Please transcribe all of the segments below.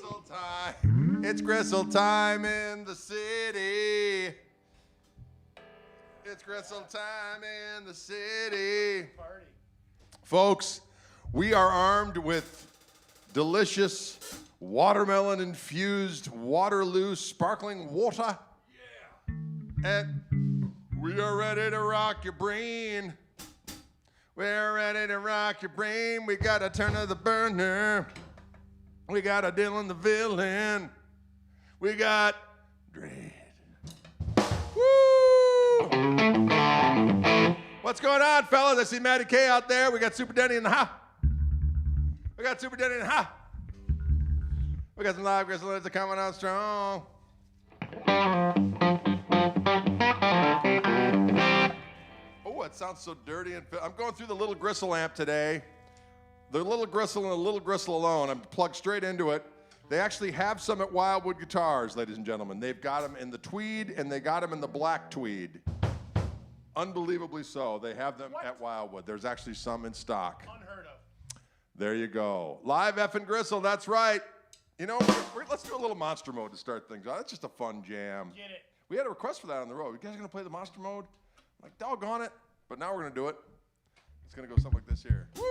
Gristle time. It's Gristle time in the city. It's Gristle time in the city. Party. Folks, we are armed with delicious watermelon-infused Waterloo sparkling water. Yeah. And we are ready to rock your brain. We're ready to rock your brain. We got a turn of the burner. We got a Dylan the villain. We got Dread. Woo! What's going on, fellas? I see Matty K out there. We got Super Denny in the house. We got Super Denny in the house. We got some live Gristle that coming out strong. Oh, it sounds so dirty. I'm going through the little Gristle amp today. The little Gristle and the little Gristle alone. I'm plugged straight into it. They actually have some at Wildwood Guitars, ladies and gentlemen. They've got them in the tweed and they got them in the black tweed. Unbelievably so. They have them at Wildwood. There's actually some in stock. Unheard of. There you go. Live effing Gristle, that's right. You know, let's do a little monster mode to start things out. That's just a fun jam. Get it. We had a request for that on the road. You guys gonna play the monster mode? I'm like, doggone it. But now we're gonna do it. It's gonna go something like this here. Woo!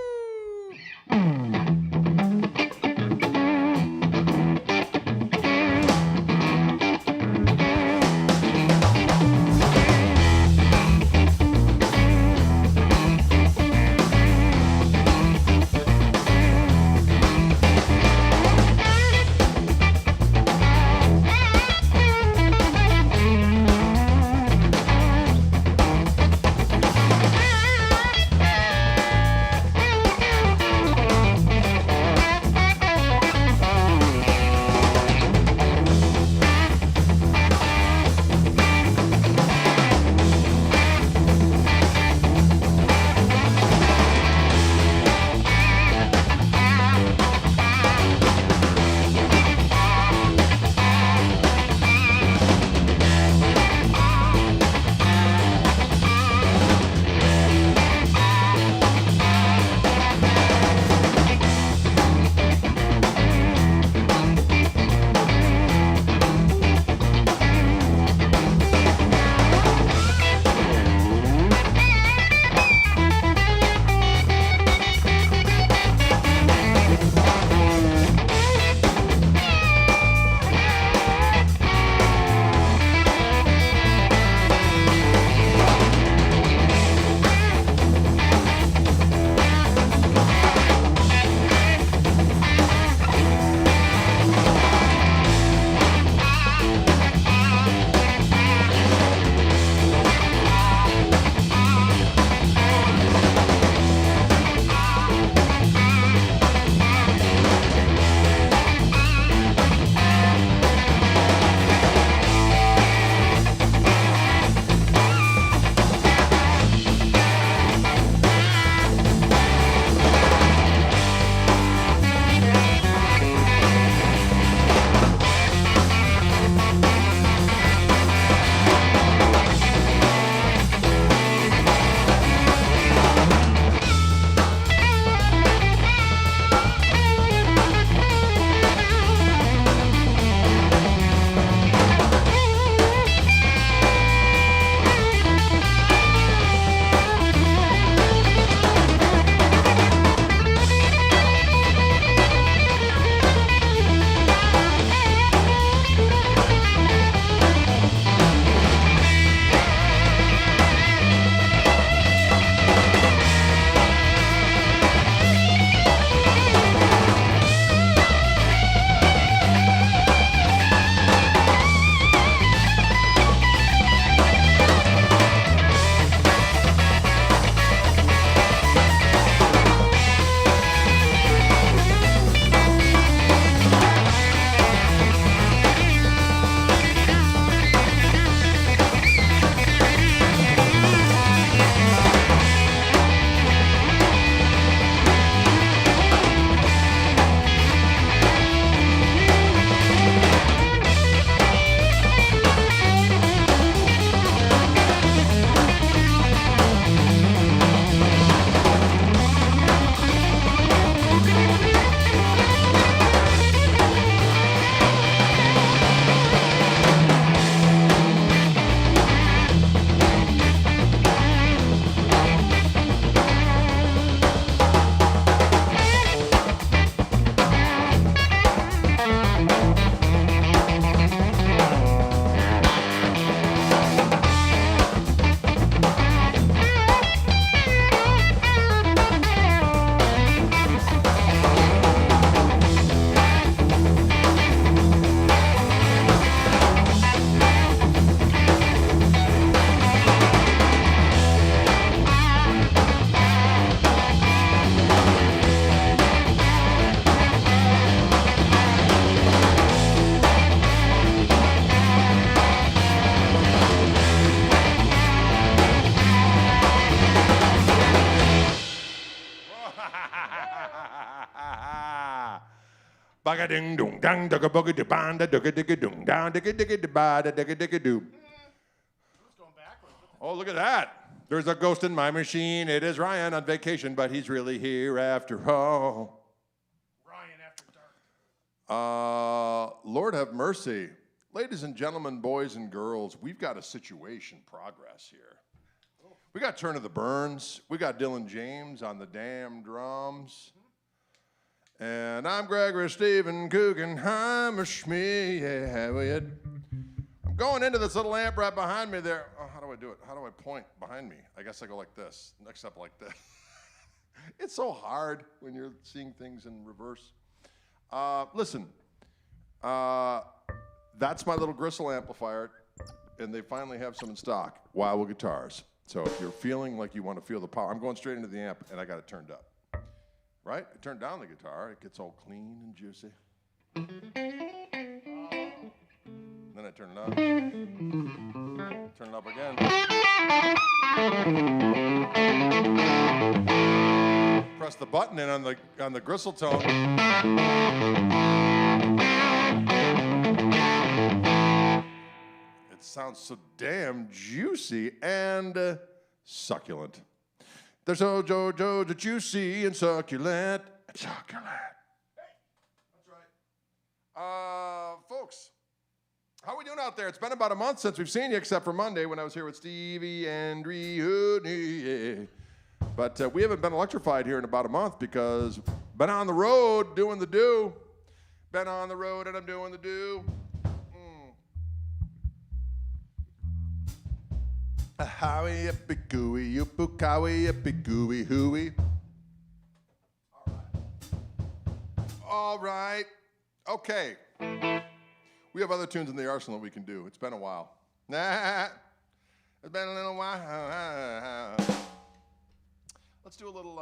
Baga ding dong dang dugga bugga de banda dugga digga dong down digga digga de bada digga digga doo. Oh, look at that. There's a ghost in my machine. It is Ryan on vacation, but he's really here after all. Ryan after dark. Lord have mercy. Ladies and gentlemen, boys and girls, we've got a situation progress here. We got Turn of the Burns. We got Dylan James on the damn drums. And I'm Gregory Stephen Guggenheimer Schmee. Yeah, I'm going into this little amp right behind me there. Oh, how do I do it? How do I point behind me? I guess I go like this. Next up like this. It's so hard when you're seeing things in reverse. Listen, that's my little Gristle amplifier, and they finally have some in stock. Wildwood guitars. So if you're feeling like you want to feel the power, I'm going straight into the amp, and I got it turned up. Right? I turn down the guitar, it gets all clean and juicy. Then I turn it up. Turn it up again. Press the button in on the Gristle tone. It sounds so damn juicy and succulent. They're so juicy and succulent. Succulent. Hey, that's right. Folks, how are we doing out there? It's been about a month since we've seen you, except for Monday when I was here with Stevie and Hoodie. But we haven't been electrified here in about a month because been on the road doing the do. Been on the road and I'm doing the do. Howie epic gooey, you pookawi epic gooey hooey. All right. Okay. We have other tunes in the arsenal that we can do. It's been a while. Nah. It's been a little while. Let's do a little,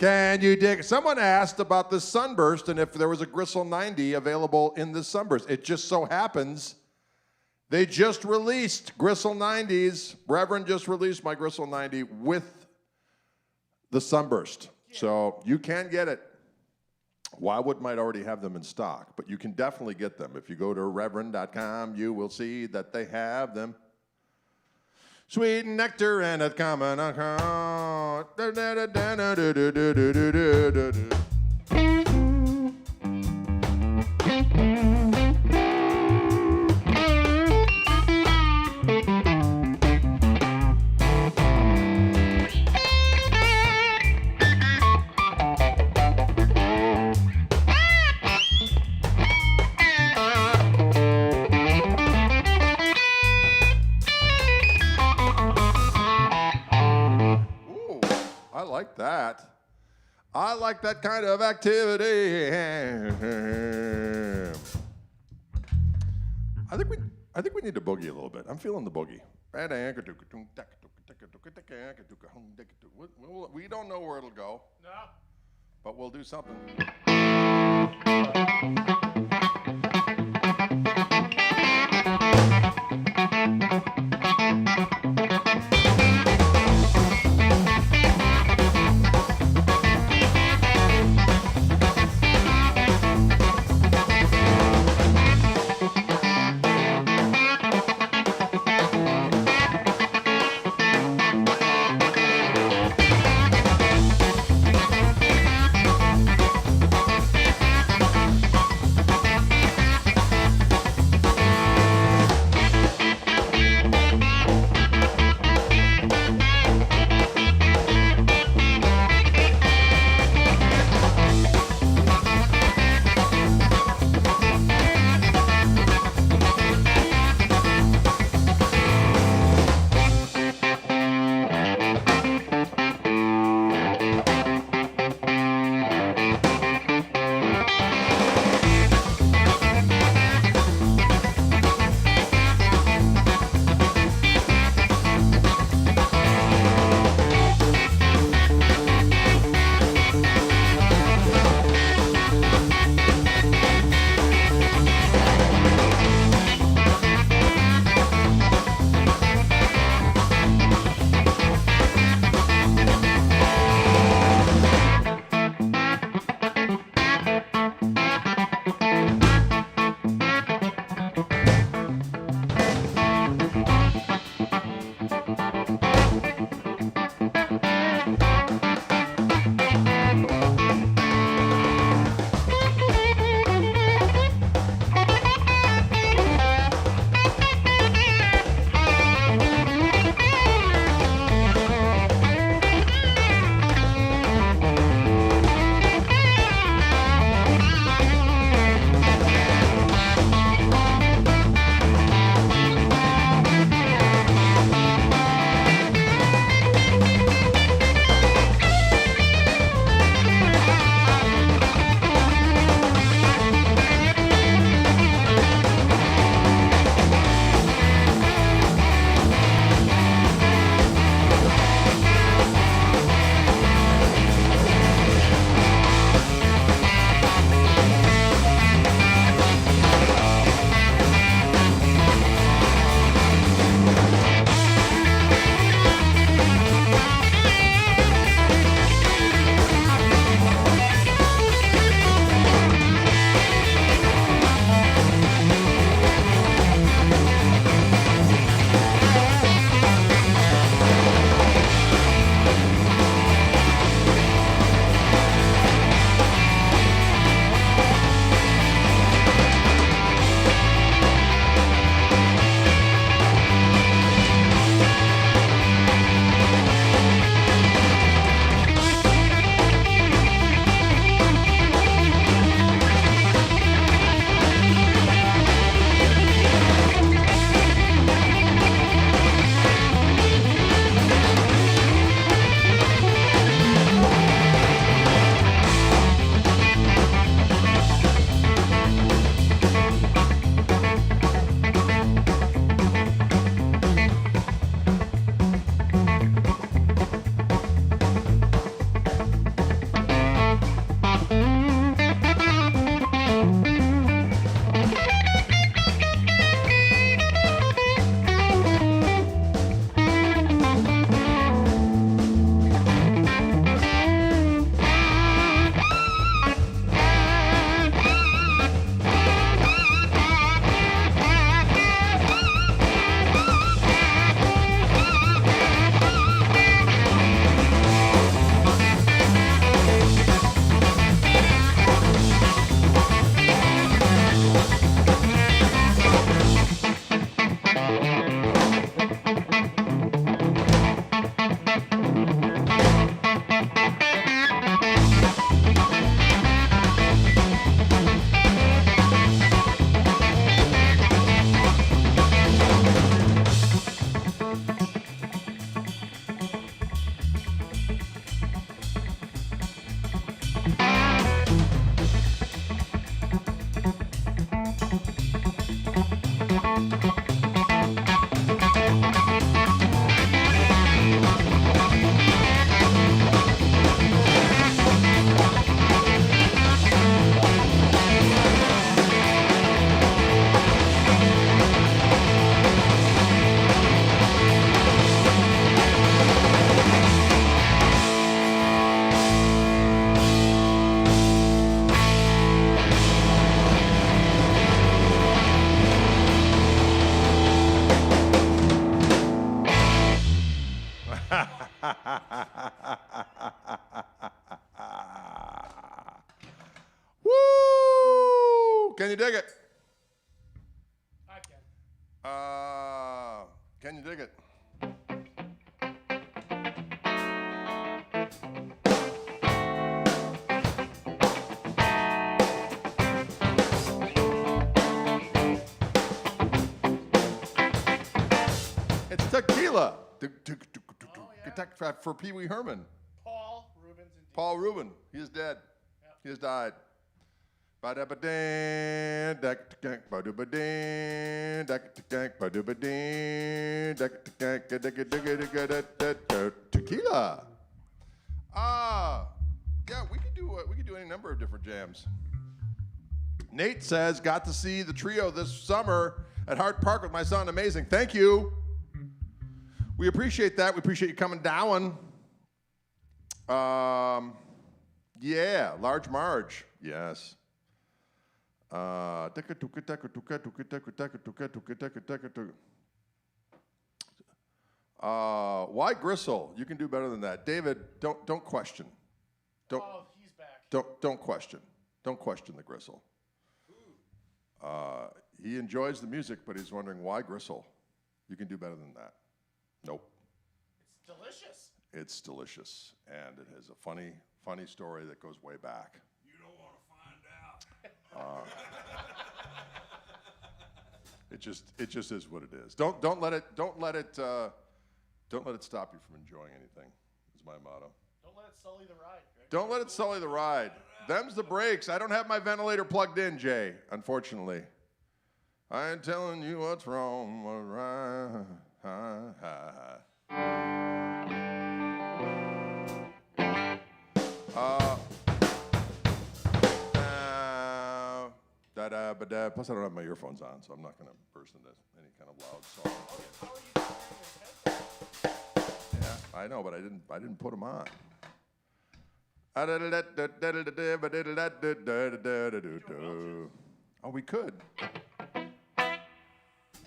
Can you dig? Someone asked about this sunburst and if there was a Gristle 90 available in this sunburst. It just so happens they just released Gristle 90s. Reverend just released my Gristle 90 with the sunburst. So you can get it. Wildwood might already have them in stock, but you can definitely get them. If you go to reverend.com, you will see that they have them. Sweet nectar and a common account. I like that. I like that kind of activity. I think we need to boogie a little bit. I'm feeling the boogie. We don't know where it'll go. No. But we'll do something. Woo! Can you dig it? I can. Can you dig it? It's tequila. For Pee Wee Herman. Paul Rubens and Paul Rubin. He is dead. Yep. He has died. Tequila. Yeah, we could do any number of different jams. Nate says, got to see the trio this summer at Hart Park with my son. Amazing. Thank you. We appreciate that. We appreciate you coming down. Yeah, Large Marge. Yes. Why Gristle? You can do better than that. David, don't question. Oh, he's back. Don't question. Don't question the Gristle. He enjoys the music, but he's wondering why Gristle. You can do better than that. Nope. It's delicious. It's delicious, and it has a funny story that goes way back. You don't want to find out. It just is what it is. Don't let it stop you from enjoying anything. Is my motto. Don't let it sully the ride, Greg. Don't let it sully the ride. Them's the breaks. I don't have my ventilator plugged in, Jay. Unfortunately, I ain't telling you what's wrong. What's right. Plus, I don't have my earphones on, so I'm not going to burst into any kind of loud song. How are you doing? Yeah, I know, but I didn't put them on. Oh, we could.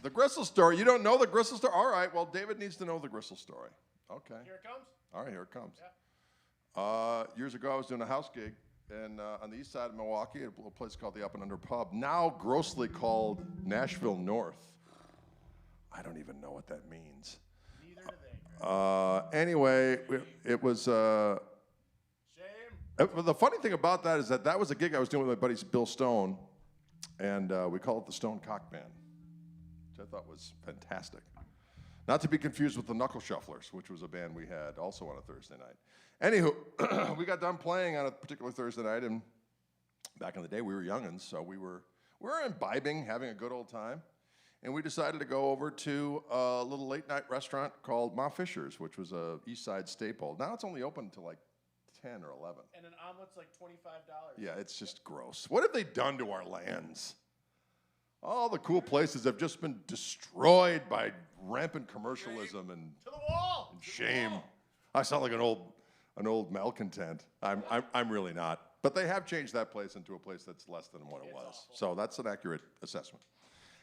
The Gristle story. You don't know the Gristle story? All right. Well, David needs to know the Gristle story. Okay. Here it comes. All right. Here it comes. Yeah. Years ago, I was doing a house gig on the east side of Milwaukee at a little place called the Up and Under Pub, now grossly called Nashville North. I don't even know what that means. Neither do they. Anyway, it was. Shame. The funny thing about that is that was a gig I was doing with my buddy Bill Stone, and we called it the Stone Cock Band, which I thought was fantastic. Not to be confused with the Knuckle Shufflers, which was a band we had also on a Thursday night. Anywho, we got done playing on a particular Thursday night, and back in the day we were youngins, so we were imbibing, having a good old time, and we decided to go over to a little late night restaurant called Ma Fisher's, which was a East Side staple. Now it's only open until like 10 or 11. And an omelet's like $25. Yeah, it's just gross. What have they done to our lands? All the cool places have just been destroyed by rampant commercialism and To the wall. shame. I sound like an old malcontent. I'm really not. But they have changed that place into a place that's less than what it was. Awful. So that's an accurate assessment.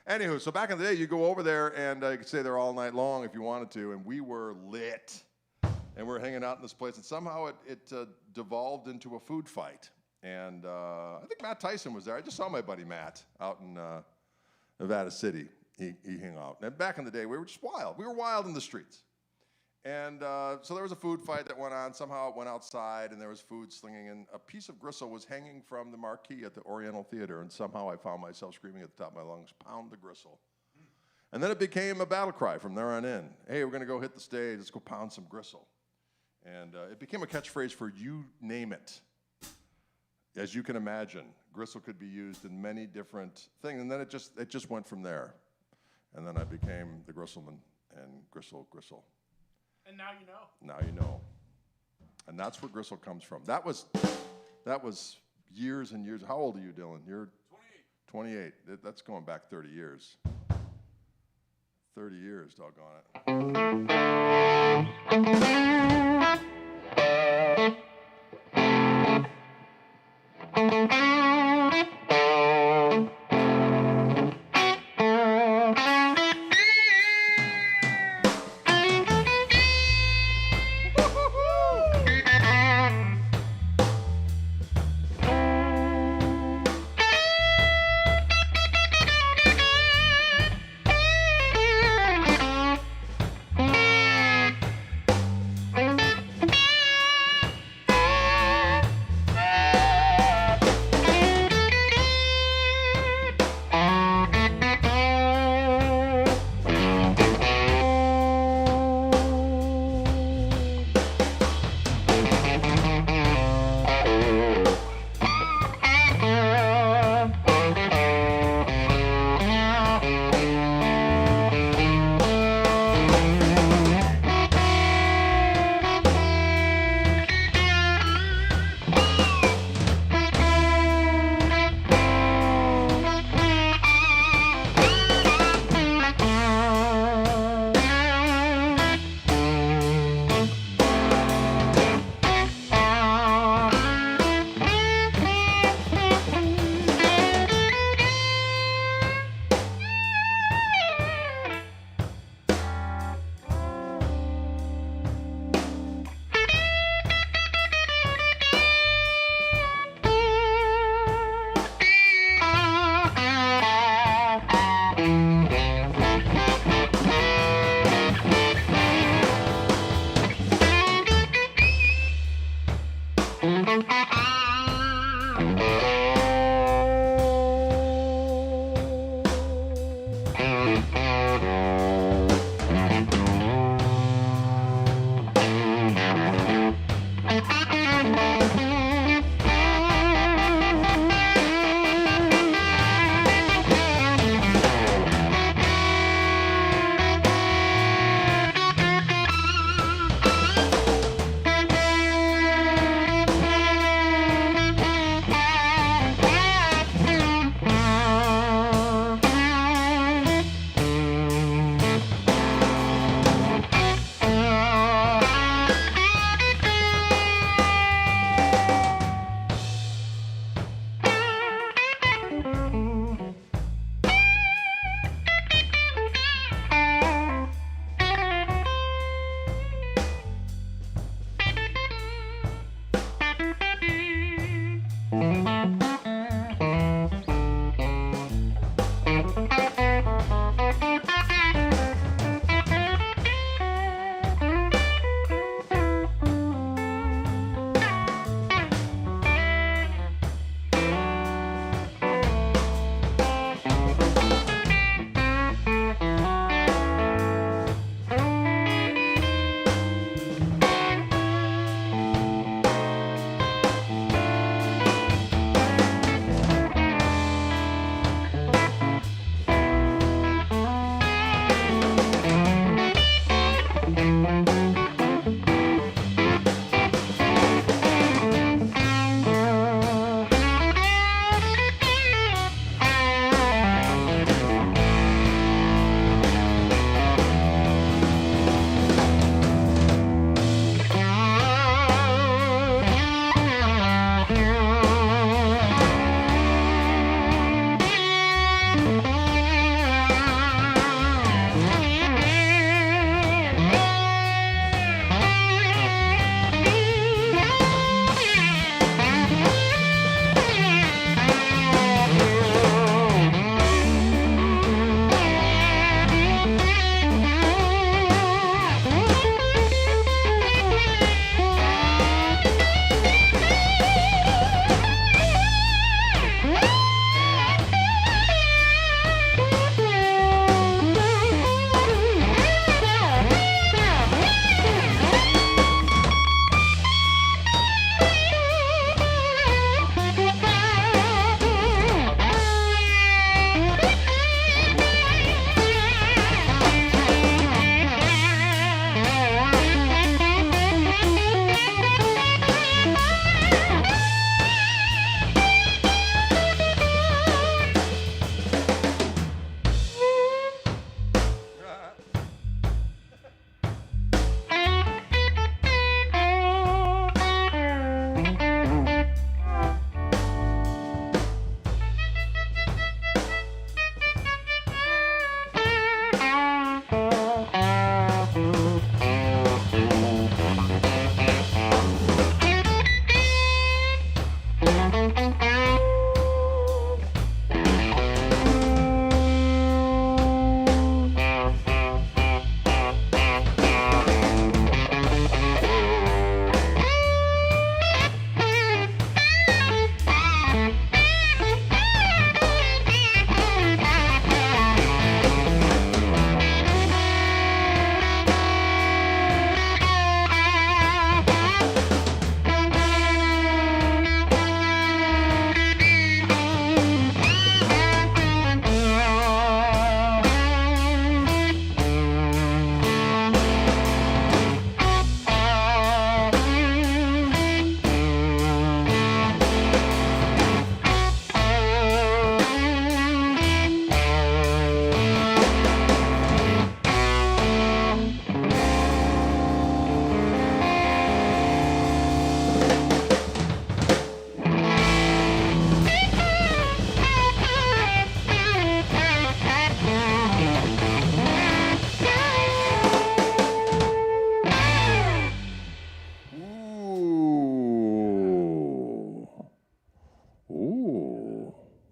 Anywho, so back in the day, you go over there and you could stay there all night long if you wanted to, and we were lit. And we were hanging out in this place, and somehow it devolved into a food fight. And I think Matt Tyson was there. I just saw my buddy Matt out in Nevada City. He hung out. And back in the day, we were just wild. We were wild in the streets. And so there was a food fight that went on. Somehow it went outside, and there was food slinging. And a piece of gristle was hanging from the marquee at the Oriental Theater. And somehow I found myself screaming at the top of my lungs, "Pound the gristle." And then it became a battle cry from there on in. Hey, we're going to go hit the stage. Let's go pound some gristle. And it became a catchphrase for you name it. as you can imagine, Gristle could be used in many different things, and then it just went from there. And then I became the Gristleman and Gristle. And now you know. Now you know. And that's where Gristle comes from. That was years and years. How old are you, Dylan? You're 28. That's going back 30 years. 30 years, doggone it.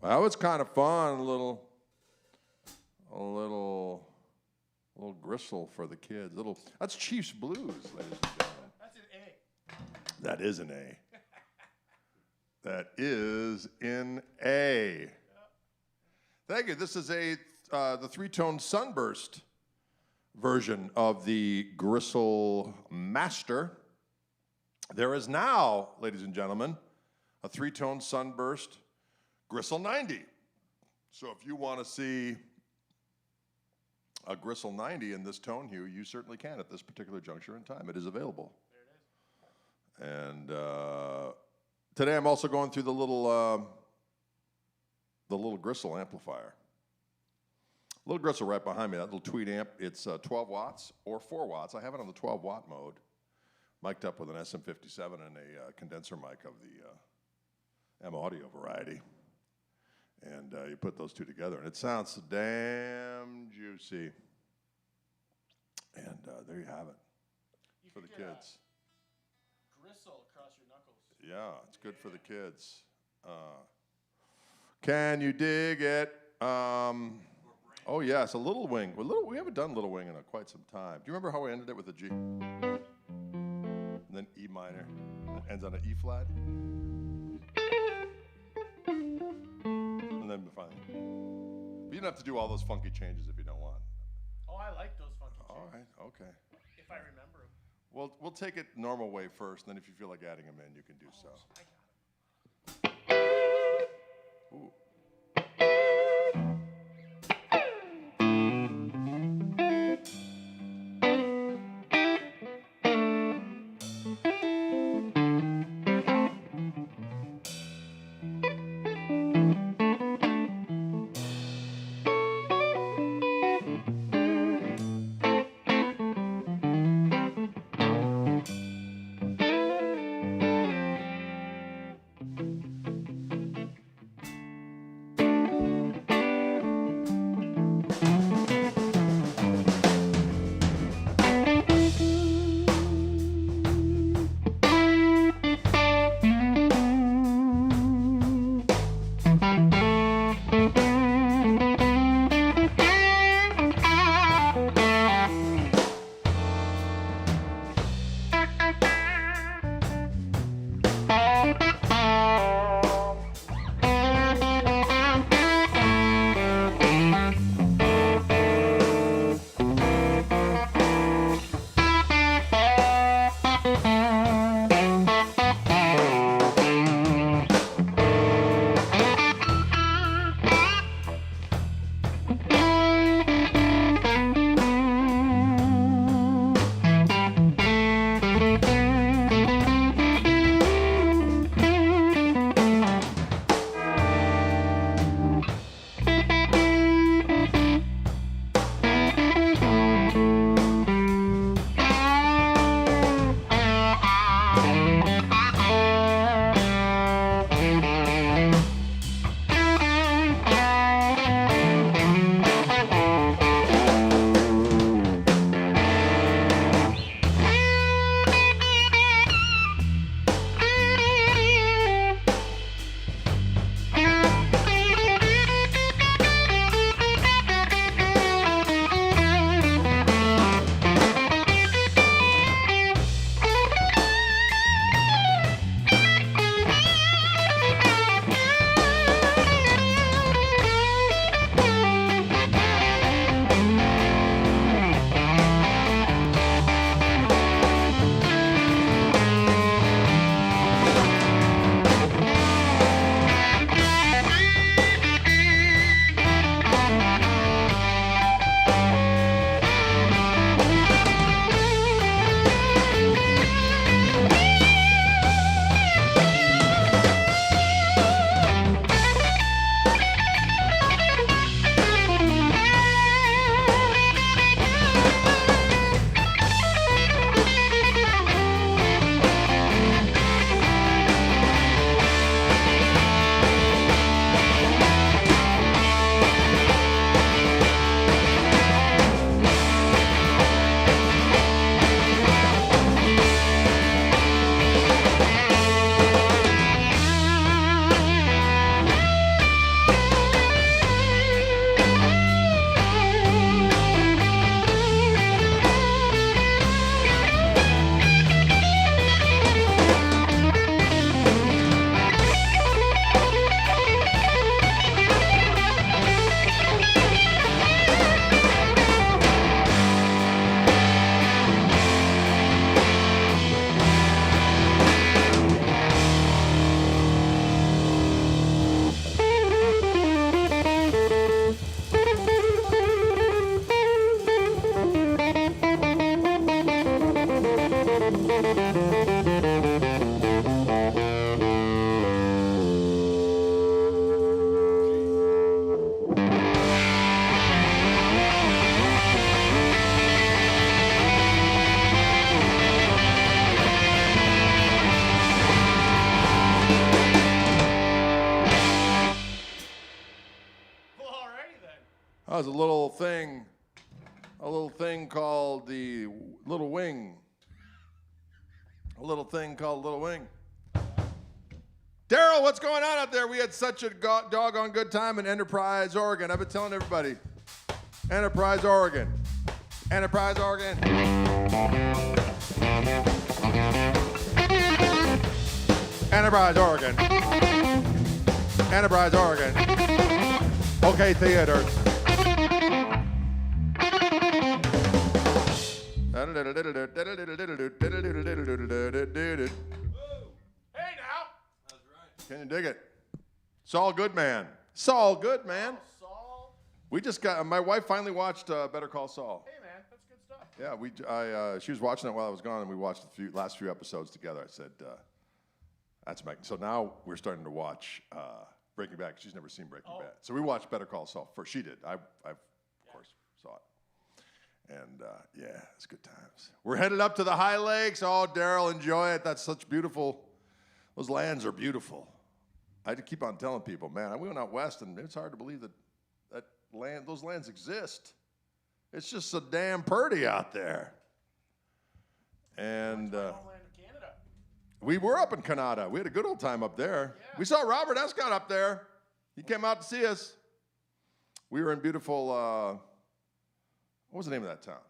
That was kind of fun. A little Gristle for the kids. That's Chiefs Blues, ladies and gentlemen. That's an A. That is an A. That is in A. Yep. Thank you. This is the three-tone sunburst version of the Gristle Master. There is now, ladies and gentlemen, a three-tone sunburst Gristle 90. So if you want to see a Gristle 90 in this tone hue, you certainly can at this particular juncture in time. It is available. There it is. And today I'm also going through the little Gristle amplifier. Little Gristle right behind me, that little tweed amp. It's 12 watts or 4 watts. I have it on the 12 watt mode, mic'd up with an SM57 and a condenser mic of the M Audio variety. And you put those two together, and it sounds so damn juicy. And there you have it for the kids. Gristle across your knuckles. Yeah, it's good for the kids. Can you dig it? Oh yes, a little wing. We haven't done little wing in quite some time. Do you remember how we ended it with a G? And then E minor. It ends on an E flat. And then finally. But you don't have to do all those funky changes if you don't want. Oh, I like those funky changes. All right, okay. If I remember them. Well, we'll take it normal way first, and then if you feel like adding them in, you can do so. I got it. Ooh. was a little thing called the Little Wing. A little thing called Little Wing. Daryl, what's going on out there? We had such a doggone good time in Enterprise, Oregon. I've been telling everybody. Enterprise, Oregon. Enterprise, Oregon. Enterprise, Oregon. Enterprise, Oregon. Okay, theater. Hey now. Can you dig it? Saul Goodman. Saul Goodman. Saul. We just got. My wife finally watched Better Call Saul. Hey man, that's good stuff. Yeah, she was watching it while I was gone, and we watched the last few episodes together. I said, "That's my." So now we're starting to watch Breaking Bad. She's never seen Breaking Bad, so we watched Better Call Saul first. She did. I of course saw it, and yeah, it's good times. We're headed up to the High Lakes. Oh, Daryl, enjoy it. That's such beautiful. Those lands are beautiful. I had to keep on telling people, man. We went out west, and it's hard to believe that those lands exist. It's just so damn pretty out there. And Homeland of Canada. we were up in Canada. We had a good old time up there. Yeah. We saw Robert Escott up there. He came out to see us. We were in beautiful, what was the name of that town?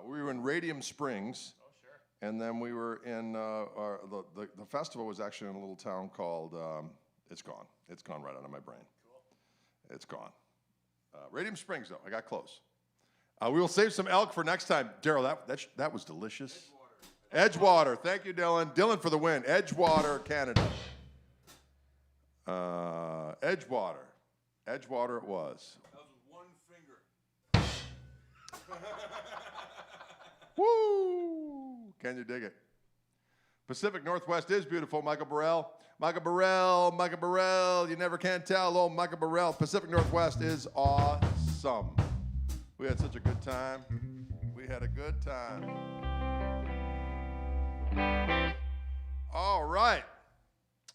We were in Radium Springs. Oh sure. And then we were in, the festival was actually in a little town called, it's gone. It's gone right out of my brain. Cool. It's gone. Radium Springs, though. I got close. We will save some elk for next time. Daryl, that was delicious. Edgewater. Thank you, Dylan. Dylan for the win. Edgewater, Canada. Edgewater. Edgewater it was. That was one finger. Woo! Can you dig it? Pacific Northwest is beautiful, Michael Burrell. Michael Burrell, you never can tell. Oh, Michael Burrell, Pacific Northwest is awesome. We had such a good time. We had a good time. All right.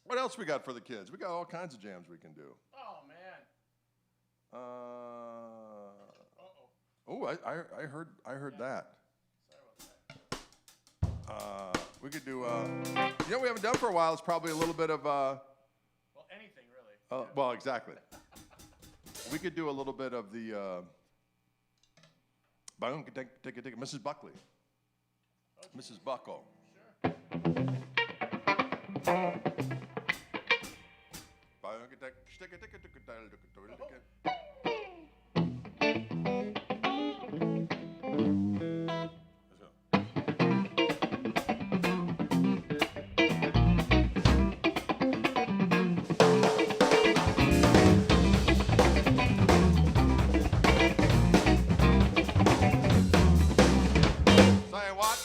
What else we got for the kids? We got all kinds of jams we can do. Oh man. Oh, I heard that. Sorry about that. We could do, we haven't done for a while. It's probably a little bit of, Well, anything really. well, exactly. We could do a little bit of the, Mrs. Buckley. Okay. Mrs. Buckle. Sure. Say what?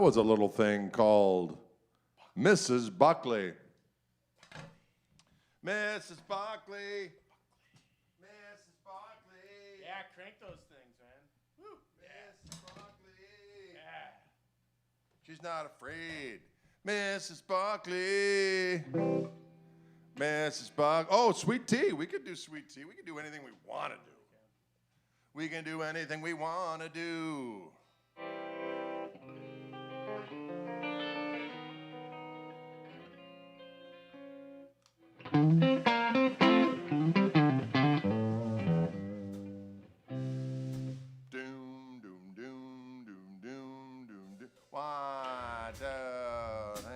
was a little thing called Mrs. Buckley. Mrs. Buckley. Mrs. Buckley. Yeah, crank those things, man. Woo. Mrs. Buckley. Yeah. She's not afraid. Mrs. Buckley. Mrs. Buckley. Oh, sweet tea. We could do sweet tea. We can do anything we want to do. We can do anything we want to do. Doom, doom, doom, doom, doom, doom, doom. 1, 2, 3.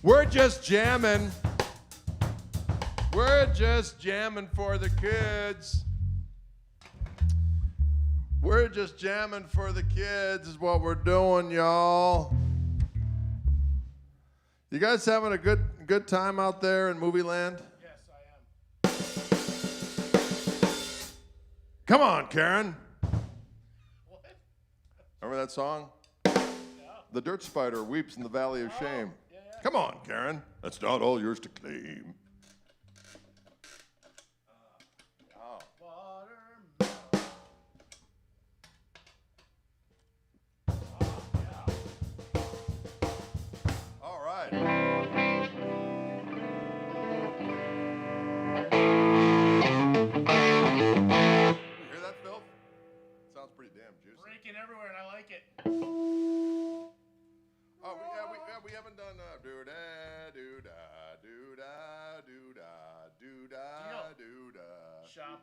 We're just jamming. We're just jamming for the kids. We're just jamming for the kids is what we're doing, y'all. You guys having a good time out there in movie land? Yes, I am. Come on, Karen. What? Remember that song? Yeah. The dirt spider weeps in the valley of shame. Yeah. Come on, Karen. That's not all yours to claim. Watermelon. All right. You hear that, Phil? Sounds pretty damn juicy. Breaking everywhere, and I like it. Oh, we haven't done do-da, do-da, do-da, do-da, do-da, do-da. Shop.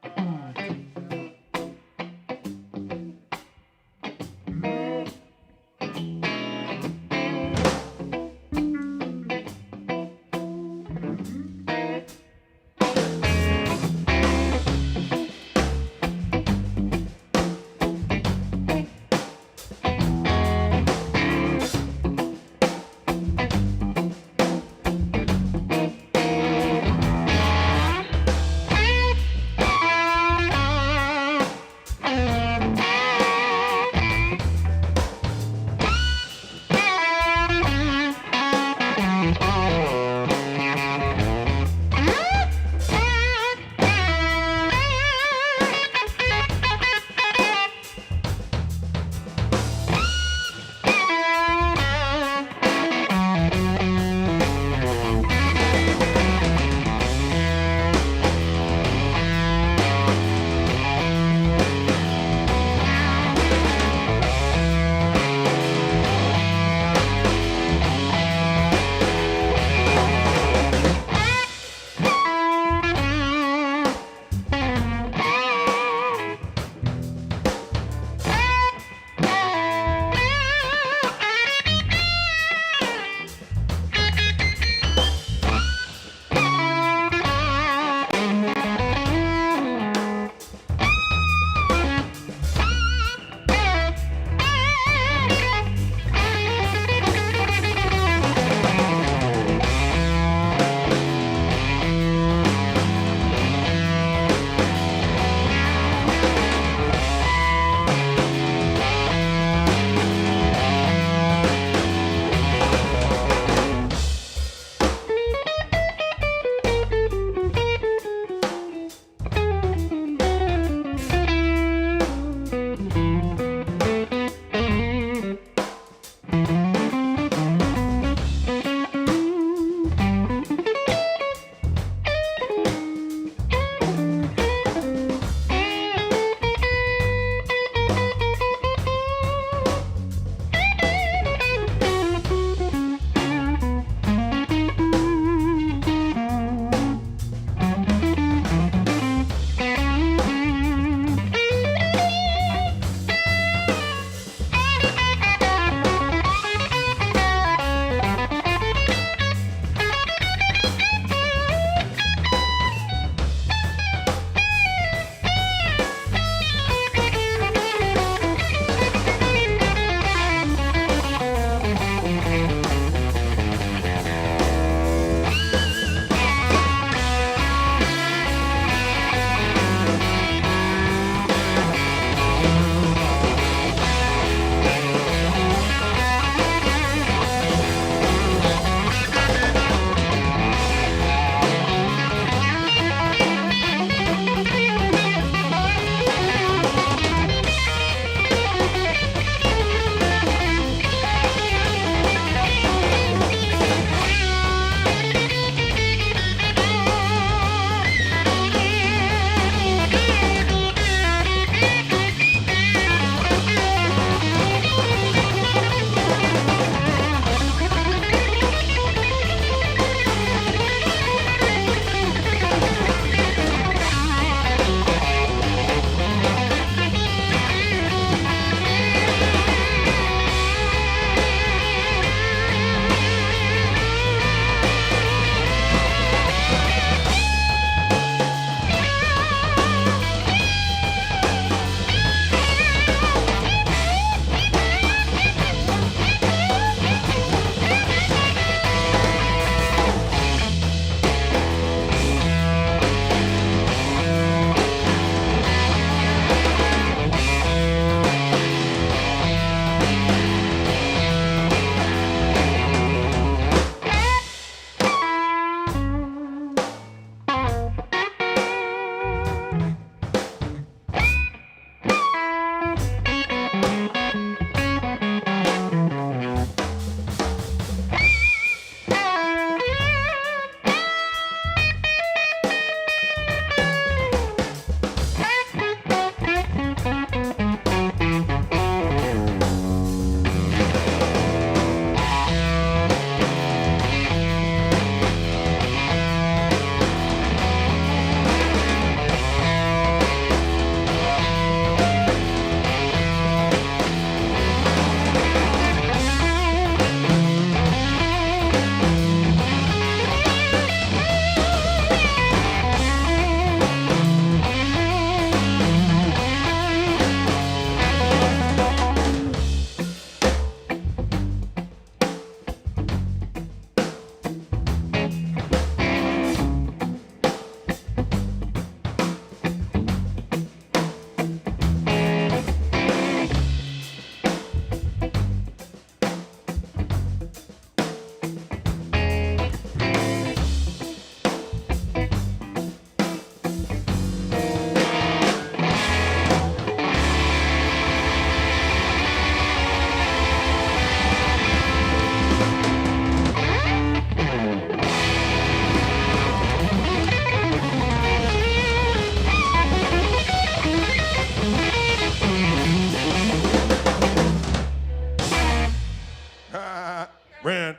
Rant.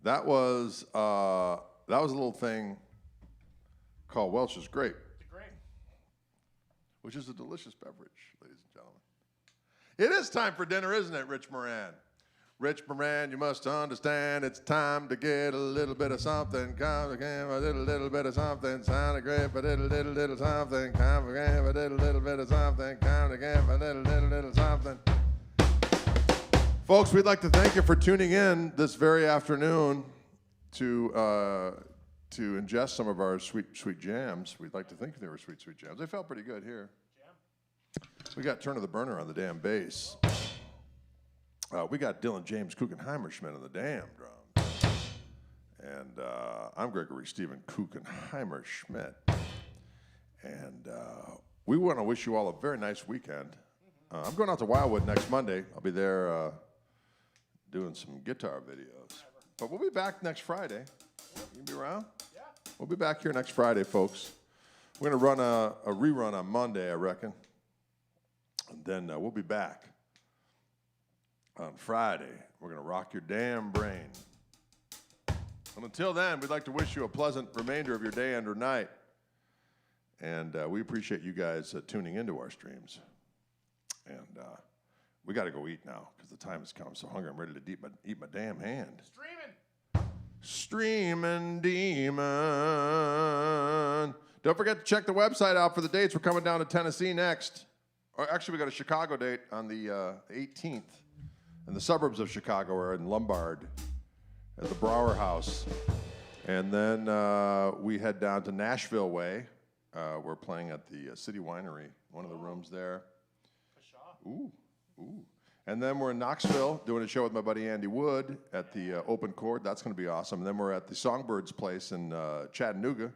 That was a little thing called Welch's Grape, It's great. which is a delicious beverage, ladies and gentlemen. It is time for dinner, isn't it, Rich Moran? Rich Moran, you must understand it's time to get a little bit of something. Come again, a little bit of something. Sound of grape, a little something. Come again, a little bit of something. Come again, a little something. Folks, we'd like to thank you for tuning in this very afternoon to ingest some of our sweet jams. We'd like to think they were sweet jams. They felt pretty good here. We got Turn of the Burner on the damn bass. We got Dylan James Kuchenheimer Schmidt on the damn drums. And I'm Gregory Stephen Kuchenheimer Schmidt. And we want to wish you all a very nice weekend. I'm going out to Wildwood next Monday. I'll be there doing some guitar videos. But we'll be back next Friday. You be around? Yeah. We'll be back here next Friday, folks. We're going to run a rerun on Monday, I reckon. And then we'll be back on Friday. We're going to rock your damn brain. And until then, we'd like to wish you a pleasant remainder of your day and or night. And we appreciate you guys tuning into our streams. And we got to go eat now because the time has come. I'm so hungry, I'm ready to eat my damn hand. Streaming Demon. Don't forget to check the website out for the dates. We're coming down to Tennessee next. Or actually, we got a Chicago date on the 18th. In the suburbs of Chicago, or in Lombard, at the Brower House. And then we head down to Nashville way. We're playing at the City Winery, one of the rooms there. Ooh. And then we're in Knoxville doing a show with my buddy Andy Wood at the Open Chord. That's going to be awesome. And then we're at the Songbirds place in Chattanooga.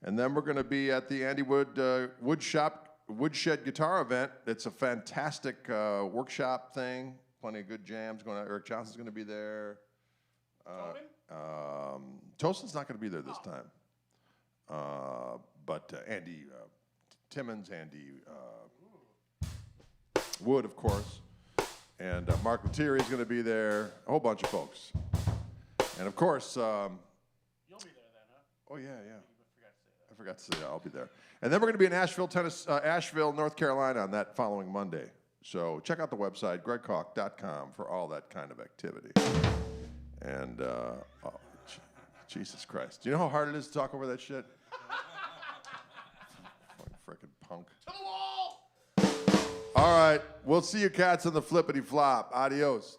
And then we're going to be at the Andy Wood Woodshed Guitar event. It's a fantastic workshop thing. Plenty of good jams going on. Eric Johnson's going to be there. Tolson's not going to be there this time. But Andy Timmons, Andy Wood, of course. And Mark Lettieri is going to be there. A whole bunch of folks. And, of course... You'll be there then, huh? Oh, yeah. I forgot to say that. I forgot to say that. I'll be there. And then we're going to be in Asheville, North Carolina on that following Monday. So check out the website, gregkoch.com, for all that kind of activity. And, Jesus Christ. Do you know how hard it is to talk over that shit? Frickin' punk. To the wall! All right. We'll see you cats on the flippity flop. Adios.